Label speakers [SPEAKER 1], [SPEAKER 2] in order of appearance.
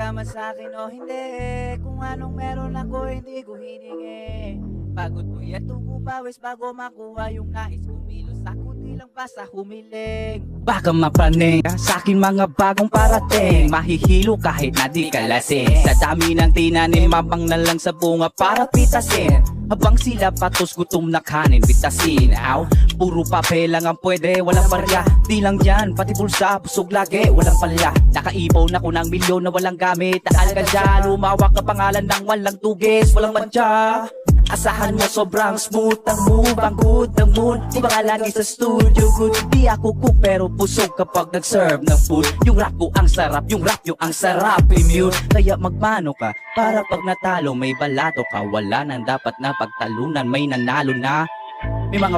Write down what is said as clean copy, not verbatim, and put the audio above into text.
[SPEAKER 1] ka man sa'kin o hindi, kung anong meron ako hindi ko hiningi. Pagod ko yan tuko pawis bago makuha yung nais. Kumilos ako di lang basta humiling. Baka mapraning sa akin mga bagong parating. Mahihilo kahit na di ka lasing. Sa dami ng tinanim mabang na lang sa bunga para pitasin. Habang sila patos gutom na kanin bitasin. Aw, puro papel lang ang pwede, walang barya. Di lang yan, pati bulsa, busog lagi, walang palya. Nakaipon ako ng milyon na walang gamit. Taal ka dyan, lumawak ka pangalan ng walang tugis, walang madya. Asahan mo sobrang smooth ang move, ang good ng mood. Di ba nga lagi sa studio good? Di ako cook pero busog kapag nag-serve ng food. Yung rap ko ang sarap, yung rap yung ang sarap immune. Kaya magmano ka para pag natalo may balato ka. Wala nang dapat na pagtalunan, may nanalo na. May mga